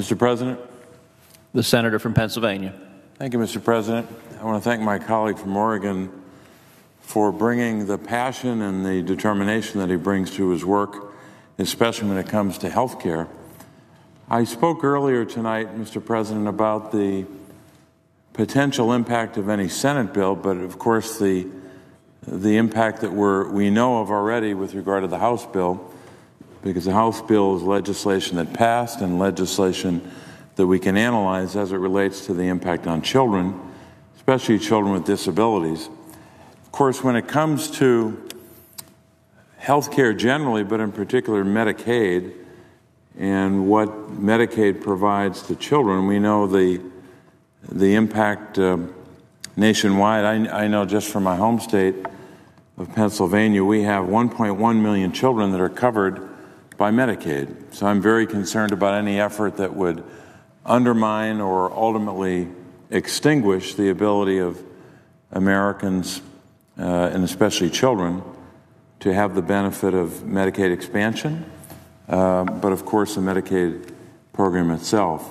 Mr. President. The senator from Pennsylvania. Thank you, Mr. President. I want to thank my colleague from Oregon for bringing the passion and the determination that he brings to his work, especially when it comes to health care. I spoke earlier tonight, Mr. President, about the potential impact of any Senate bill, but of course the impact that we know of already with regard to the House bill, because the House bill is legislation that passed and legislation that we can analyze as it relates to the impact on children, especially children with disabilities. Of course, when it comes to health care generally, but in particular Medicaid and what Medicaid provides to children, we know the impact nationwide. I know just from my home state of Pennsylvania, we have 1.1 million children that are covered by Medicaid. So I'm very concerned about any effort that would undermine or ultimately extinguish the ability of Americans, and especially children, to have the benefit of Medicaid expansion, but of course the Medicaid program itself.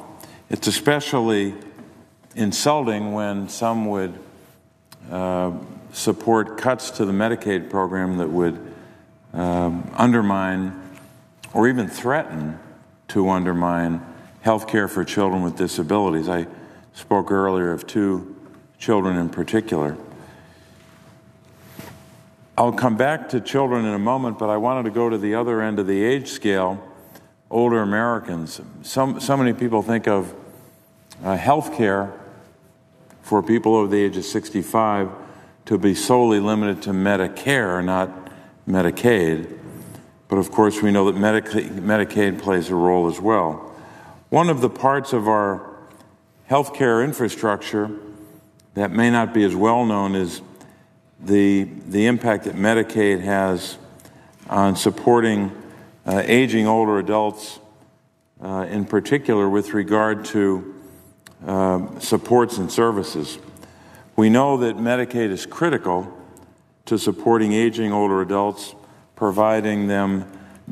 It's especially insulting when some would support cuts to the Medicaid program that would undermine or even threaten to undermine health care for children with disabilities. I spoke earlier of 2 children in particular. I'll come back to children in a moment, but I wanted to go to the other end of the age scale, older Americans. So many people think of health care for people over the age of 65 to be solely limited to Medicare, not Medicaid. But of course, we know that Medicaid plays a role as well. One of the parts of our health care infrastructure that may not be as well known is the impact that Medicaid has on supporting aging older adults, in particular with regard to supports and services. We know that Medicaid is critical to supporting aging older adults, providing them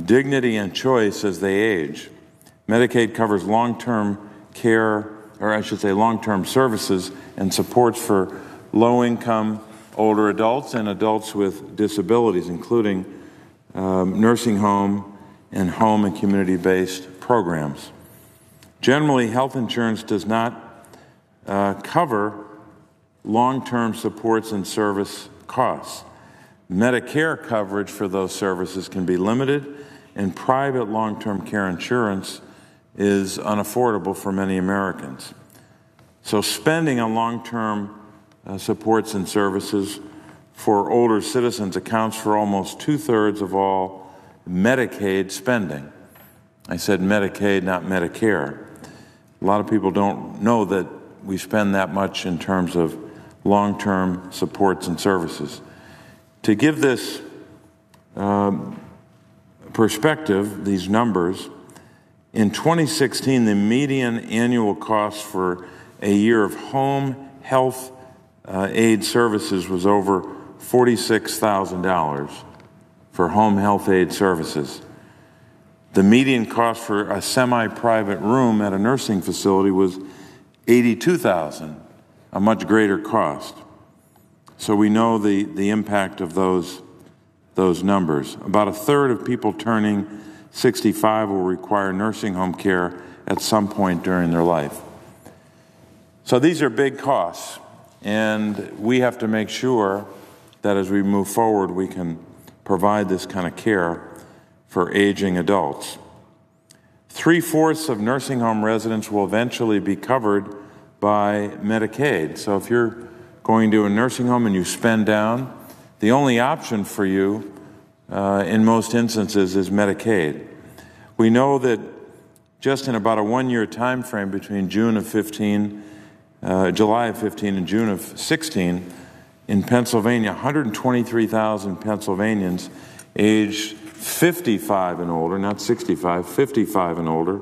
dignity and choice as they age. Medicaid covers long-term care, or I should say long-term services and supports for low-income older adults and adults with disabilities, including nursing home and home and community-based programs. Generally, health insurance does not cover long-term supports and service costs. Medicare coverage for those services can be limited, and private long-term care insurance is unaffordable for many Americans. So spending on long-term supports and services for older citizens accounts for almost 2/3 of all Medicaid spending. I said Medicaid, not Medicare. A lot of people don't know that we spend that much in terms of long-term supports and services. To give this perspective, these numbers, in 2016, the median annual cost for a year of home health aid services was over $46,000 for home health aid services. The median cost for a semi-private room at a nursing facility was $82,000, a much greater cost. So we know the impact of those numbers. About 1/3 of people turning 65 will require nursing home care at some point during their life. So these are big costs, and we have to make sure that as we move forward, we can provide this kind of care for aging adults. 3/4 of nursing home residents will eventually be covered by Medicaid. So if you're going to a nursing home and you spend down, the only option for you in most instances is Medicaid. We know that just in about a 1-year time frame between July of 15 and June of 16, in Pennsylvania, 123,000 Pennsylvanians aged 55 and older, not 65, 55 and older,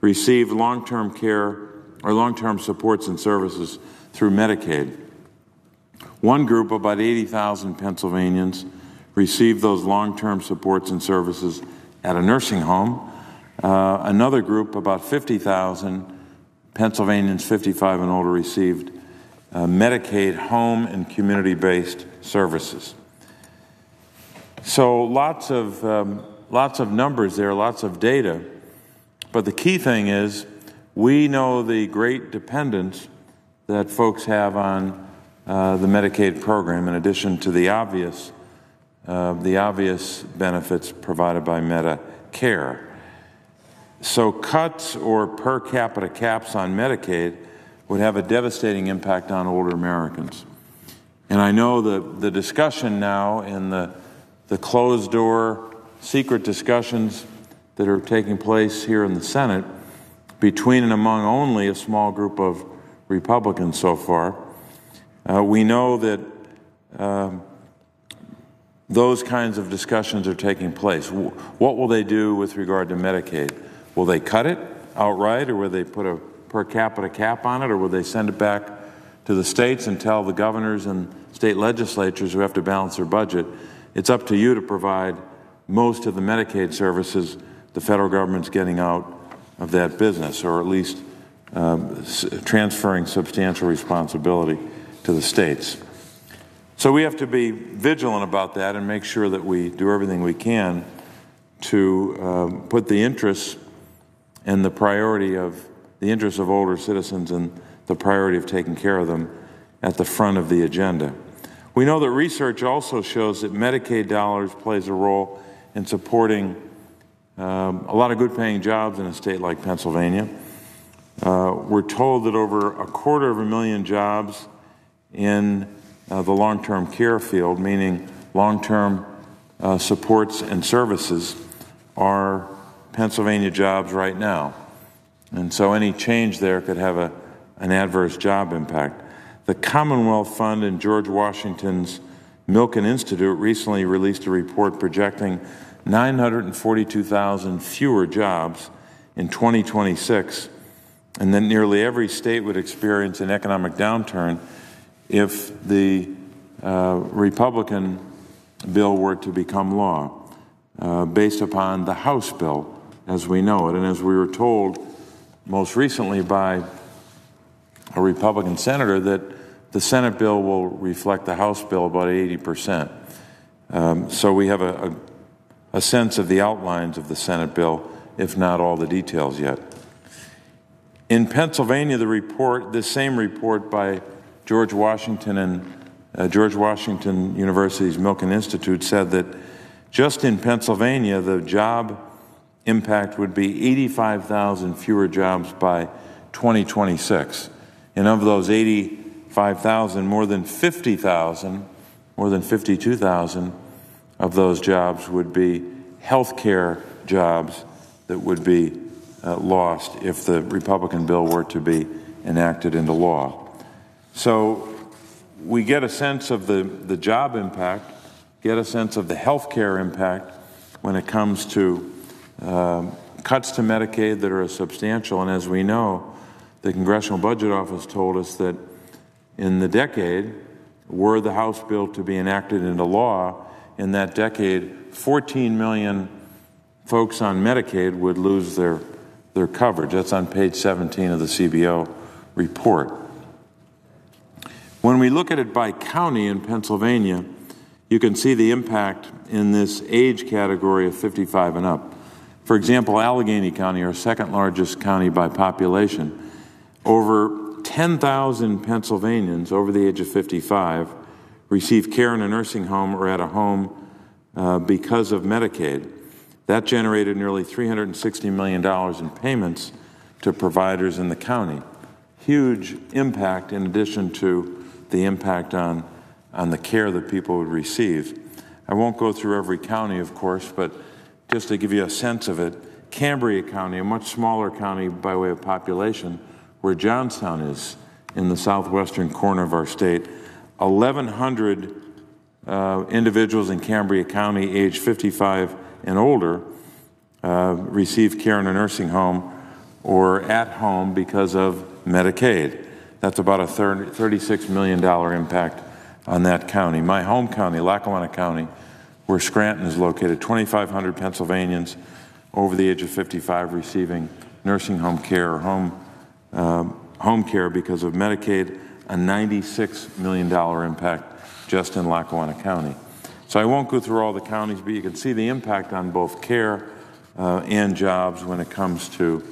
received long-term care or long-term supports and services through Medicaid. One group, about 80,000 Pennsylvanians, received those long-term supports and services at a nursing home. Another group, about 50,000 Pennsylvanians 55 and older, received Medicaid home and community-based services. So lots of numbers there, lots of data. But the key thing is we know the great dependence that folks have on the Medicaid program, in addition to the obvious benefits provided by Medicare. So cuts or per capita caps on Medicaid would have a devastating impact on older Americans. And I know the discussion now in the closed-door, secret discussions that are taking place here in the Senate between and among only a small group of Republicans so far. We know that those kinds of discussions are taking place. What will they do with regard to Medicaid? Will they cut it outright, or will they put a per capita cap on it, or will they send it back to the states and tell the governors and state legislatures who have to balance their budget, it's up to you to provide most of the Medicaid services the federal government's getting out of that business, or at least transferring substantial responsibility to the states. So we have to be vigilant about that and make sure that we do everything we can to put the interests and the priority of the interests of older citizens and the priority of taking care of them at the front of the agenda. We know that research also shows that Medicaid dollars plays a role in supporting a lot of good-paying jobs in a state like Pennsylvania. We're told that over 250,000 jobs in the long-term care field, meaning long-term supports and services, are Pennsylvania jobs right now. And so any change there could have an adverse job impact. The Commonwealth Fund and George Washington's Milken Institute recently released a report projecting 942,000 fewer jobs in 2026, and then nearly every state would experience an economic downturn if the Republican bill were to become law, based upon the House bill as we know it. And as we were told most recently by a Republican senator, that the Senate bill will reflect the House bill about 80%. So we have a sense of the outlines of the Senate bill, if not all the details yet. In Pennsylvania, this same report by George Washington and George Washington University's Milken Institute said that just in Pennsylvania, the job impact would be 85,000 fewer jobs by 2026. And of those 85,000, more than 50,000, more than 52,000 of those jobs would be healthcare jobs that would be lost if the Republican bill were to be enacted into law. So we get a sense of the job impact, get a sense of the healthcare impact when it comes to cuts to Medicaid that are substantial. And as we know, the Congressional Budget Office told us that in the decade, were the House bill to be enacted into law, in that decade, 14 million folks on Medicaid would lose their coverage. That's on page 17 of the CBO report. When we look at it by county in Pennsylvania, you can see the impact in this age category of 55 and up. For example, Allegheny County, our second largest county by population, over 10,000 Pennsylvanians over the age of 55 receive care in a nursing home or at a home because of Medicaid. That generated nearly $360 million in payments to providers in the county. Huge impact, in addition to the impact on the care that people would receive. I won't go through every county, of course, but just to give you a sense of it, Cambria County, a much smaller county by way of population, where Johnstown is in the southwestern corner of our state, 1,100 individuals in Cambria County age 55 and older receive care in a nursing home or at home because of Medicaid. That's about a $36 million impact on that county. My home county, Lackawanna County, where Scranton is located, 2,500 Pennsylvanians over the age of 55 receiving nursing home care or home care because of Medicaid, a $96 million impact just in Lackawanna County. So I won't go through all the counties, but you can see the impact on both care and jobs when it comes to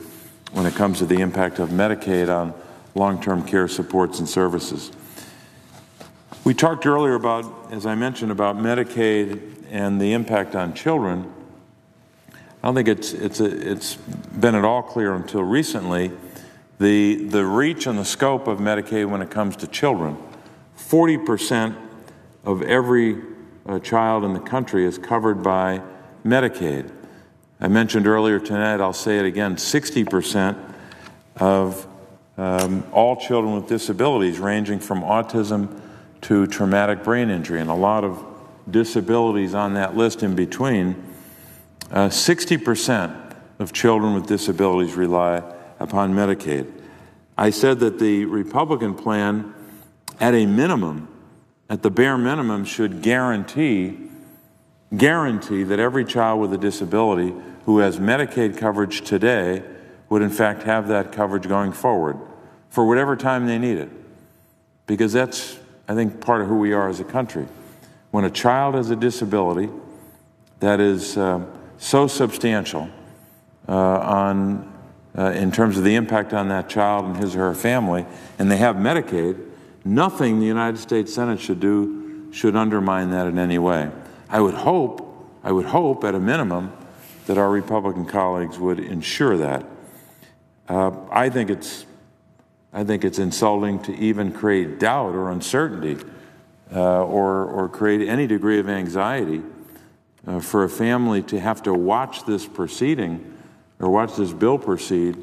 the impact of Medicaid on long-term care supports and services. We talked earlier about, as I mentioned, about Medicaid and the impact on children. I don't think it's been at all clear until recently the reach and the scope of Medicaid when it comes to children. 40% of every child in the country is covered by Medicaid. I mentioned earlier tonight, I'll say it again, 60% of all children with disabilities ranging from autism to traumatic brain injury, and a lot of disabilities on that list in between. 60% of children with disabilities rely upon Medicaid. I said that the Republican plan, at a minimum, at the bare minimum, should guarantee that every child with a disability who has Medicaid coverage today would in fact have that coverage going forward for whatever time they need it. Because that's, I think, part of who we are as a country. When a child has a disability that is so substantial in terms of the impact on that child and his or her family, and they have Medicaid, nothing the United States Senate should do should undermine that in any way. I would hope at a minimum that our Republican colleagues would ensure that. I think it's insulting to even create doubt or uncertainty or create any degree of anxiety for a family to have to watch this proceeding or watch this bill proceed,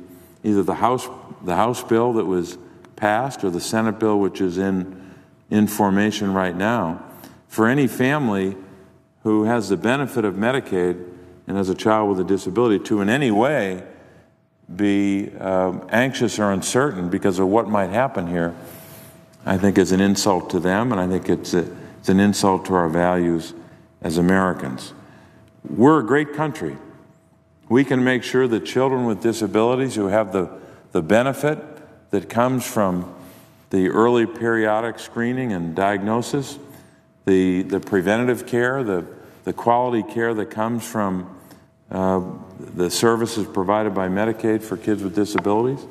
either the House bill that was passed or the Senate bill which is in formation right now. For any family who has the benefit of Medicaid and has a child with a disability to in any way be anxious or uncertain because of what might happen here, I think is an insult to them, and I think it's an insult to our values as Americans. We're a great country. We can make sure that children with disabilities who have the benefit that comes from the early periodic screening and diagnosis, the preventative care, the quality care that comes from the services provided by Medicaid for kids with disabilities.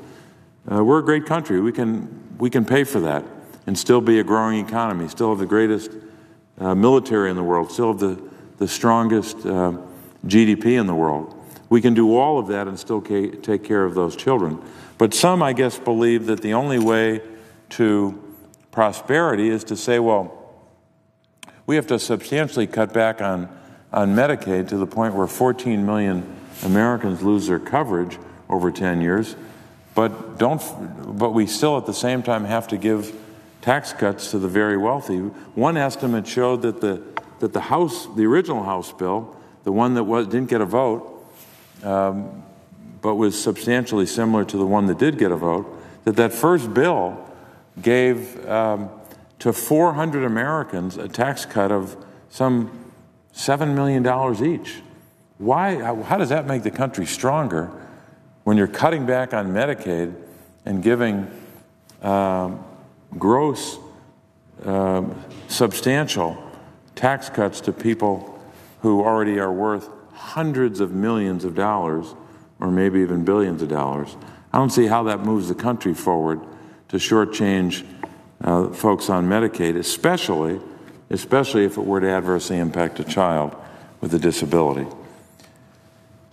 We're a great country. We can pay for that and still be a growing economy, still have the greatest military in the world, still have the strongest GDP in the world. We can do all of that and still take care of those children. But some, I guess, believe that the only way to prosperity is to say, well, we have to substantially cut back on Medicaid to the point where 14 million Americans lose their coverage over 10 years, but we still at the same time have to give tax cuts to the very wealthy. One estimate showed that the original House bill, the one that didn't get a vote, but was substantially similar to the one that did get a vote, that first bill gave to 400 Americans a tax cut of some $7 million each. Why? How does that make the country stronger when you're cutting back on Medicaid and giving gross, substantial tax cuts to people who already are worth hundreds of millions of dollars, or maybe even billions of dollars? I don't see how that moves the country forward to shortchange folks on Medicaid, especially if it were to adversely impact a child with a disability.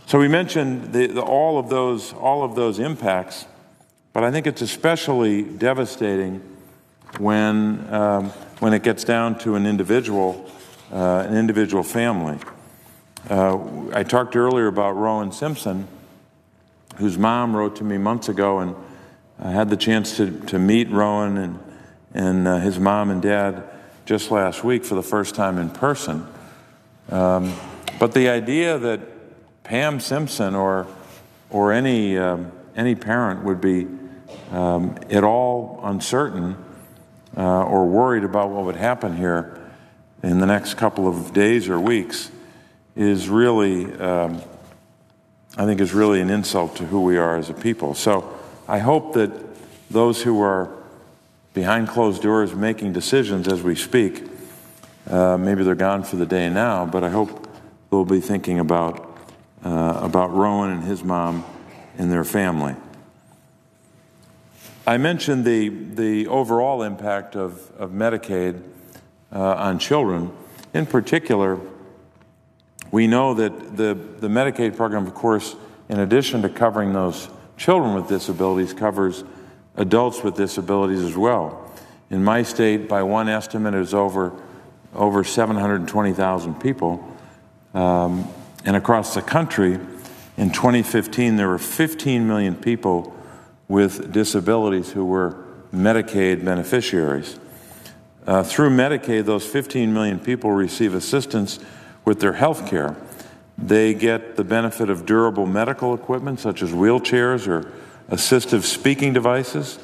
So we mentioned all of those impacts, but I think it's especially devastating when it gets down to an individual family. I talked earlier about Rowan Simpson, whose mom wrote to me months ago, and I had the chance to meet Rowan and his mom and dad just last week for the first time in person. But the idea that Pam Simpson or any parent would be at all uncertain or worried about what would happen here in the next couple of days or weeks is really I think is really an insult to who we are as a people. So I hope that those who are behind closed doors making decisions as we speak, maybe they're gone for the day now, but I hope they'll be thinking about Rowan and his mom and their family. I mentioned the overall impact of Medicaid on children. In particular, we know that the Medicaid program, of course, in addition to covering those children with disabilities, covers adults with disabilities as well. In my state, by one estimate, it was over 720,000 people. And across the country, in 2015, there were 15 million people with disabilities who were Medicaid beneficiaries. Through Medicaid, those 15 million people receive assistance with their health care. They get the benefit of durable medical equipment such as wheelchairs or assistive speaking devices.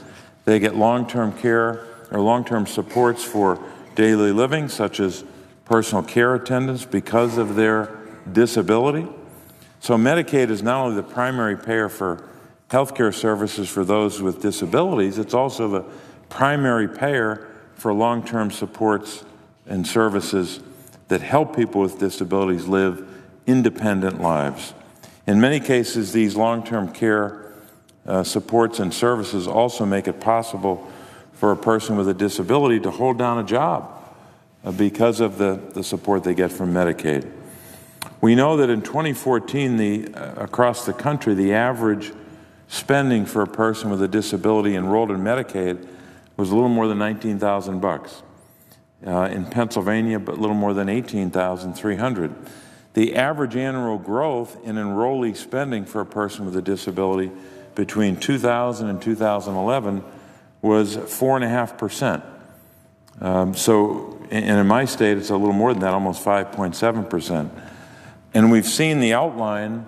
They get long-term care or long-term supports for daily living such as personal care attendants because of their disability. So Medicaid is not only the primary payer for health care services for those with disabilities, it's also the primary payer for long-term supports and services that help people with disabilities live independent lives. In many cases, these long-term care supports and services also make it possible for a person with a disability to hold down a job because of the support they get from Medicaid. We know that in 2014, across the country, the average spending for a person with a disability enrolled in Medicaid was a little more than $19,000. In Pennsylvania, but a little more than $18,300. The average annual growth in enrollee spending for a person with a disability between 2000 and 2011 was 4.5%. And in my state, it's a little more than that, almost 5.7%. And we've seen the outline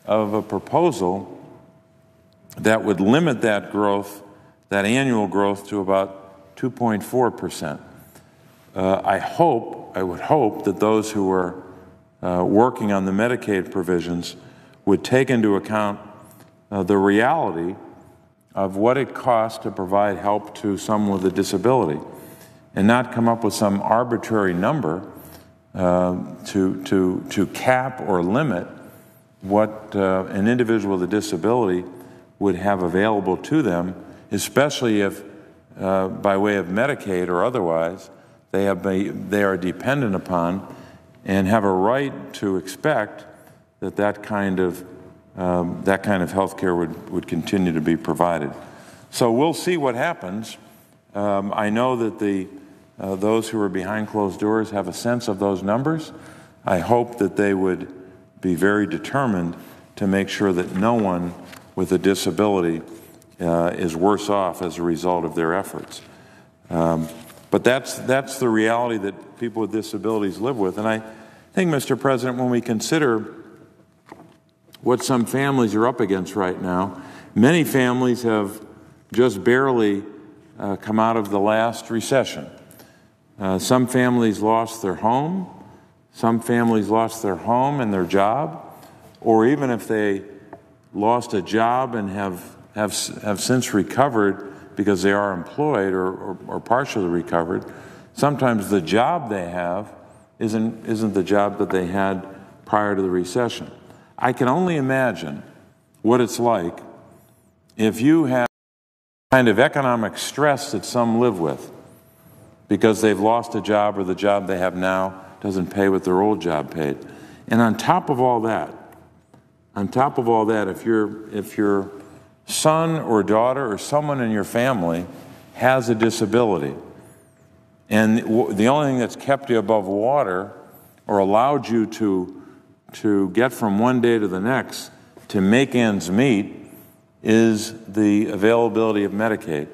of a proposal that would limit that growth, that annual growth, to about 2.4%. I would hope that those who are working on the Medicaid provisions would take into account the reality of what it costs to provide help to someone with a disability and not come up with some arbitrary number to cap or limit what an individual with a disability would have available to them, especially if by way of Medicaid or otherwise they are dependent upon and have a right to expect that kind of health care would continue to be provided. So we'll see what happens. I know that those who are behind closed doors have a sense of those numbers. I hope that they would be very determined to make sure that no one with a disability is worse off as a result of their efforts. But that's the reality that people with disabilities live with. And I think, Mr. President, when we consider what some families are up against right now, many families have just barely come out of the last recession. Some families lost their home. Some families lost their home and their job. Or even if they lost a job and have since recovered because they are employed or partially recovered, sometimes the job they have isn't the job that they had prior to the recession. I can only imagine what it's like if you have the kind of economic stress that some live with because they've lost a job or the job they have now doesn't pay what their old job paid. And on top of all that, if your son or daughter or someone in your family has a disability, and the only thing that's kept you above water or allowed you to get from one day to the next to make ends meet is the availability of Medicaid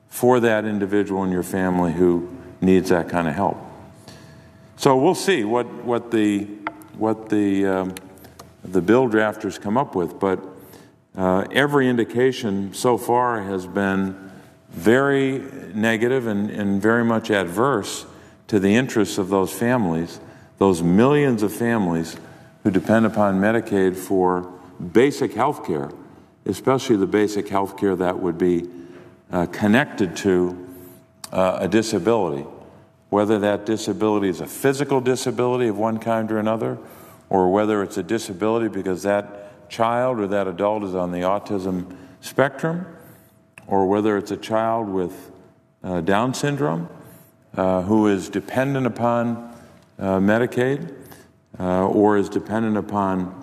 for that individual in your family who needs that kind of help. So we'll see what the bill drafters come up with, but every indication so far has been very negative and very much adverse to the interests of those millions of families who depend upon Medicaid for basic health care, especially the basic health care that would be connected to a disability, whether that disability is a physical disability of one kind or another, or whether it's a disability because that child or that adult is on the autism spectrum, or whether it's a child with Down syndrome who is dependent upon Medicaid or is dependent upon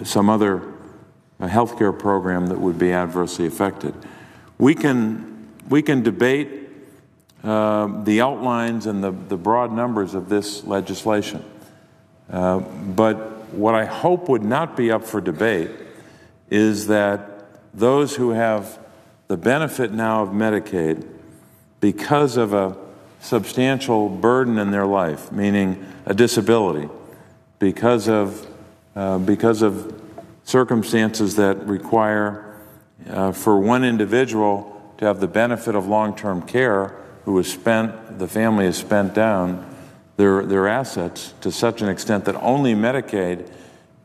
some other healthcare program that would be adversely affected. We can debate the outlines and the broad numbers of this legislation. But what I hope would not be up for debate is that those who have the benefit now of Medicaid because of a substantial burden in their life, meaning a disability, because of circumstances that require for one individual to have the benefit of long-term care, the family has spent down their assets to such an extent that only Medicaid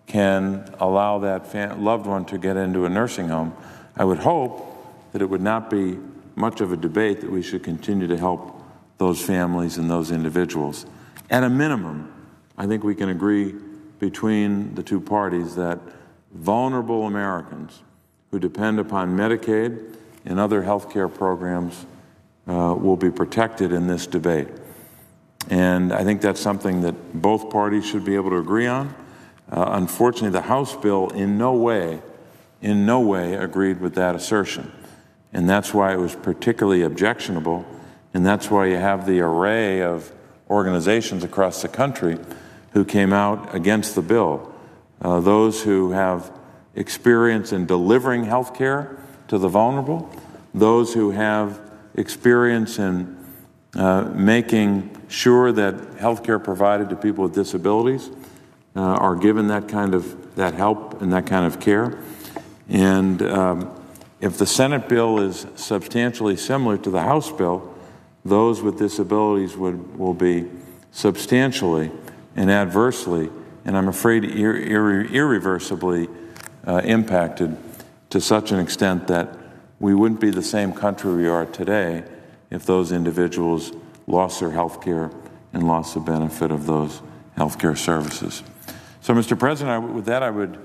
can allow that loved one to get into a nursing home. I would hope that it would not be much of a debate that we should continue to help those families and those individuals. At a minimum, I think we can agree between the two parties that vulnerable Americans who depend upon Medicaid and other health care programs will be protected in this debate. And I think that's something that both parties should be able to agree on. Unfortunately, the House bill in no way agreed with that assertion. And that's why it was particularly objectionable. And that's why you have the array of organizations across the country who came out against the bill. Those who have experience in delivering health care to the vulnerable, those who have experience in making sure that health care provided to people with disabilities are given that help and that kind of care. And if the Senate bill is substantially similar to the House bill, those with disabilities will be substantially and adversely, and I'm afraid irreversibly impacted to such an extent that we wouldn't be the same country we are today if those individuals lost their health care and lost the benefit of those health care services. So, Mr. President, with that, I would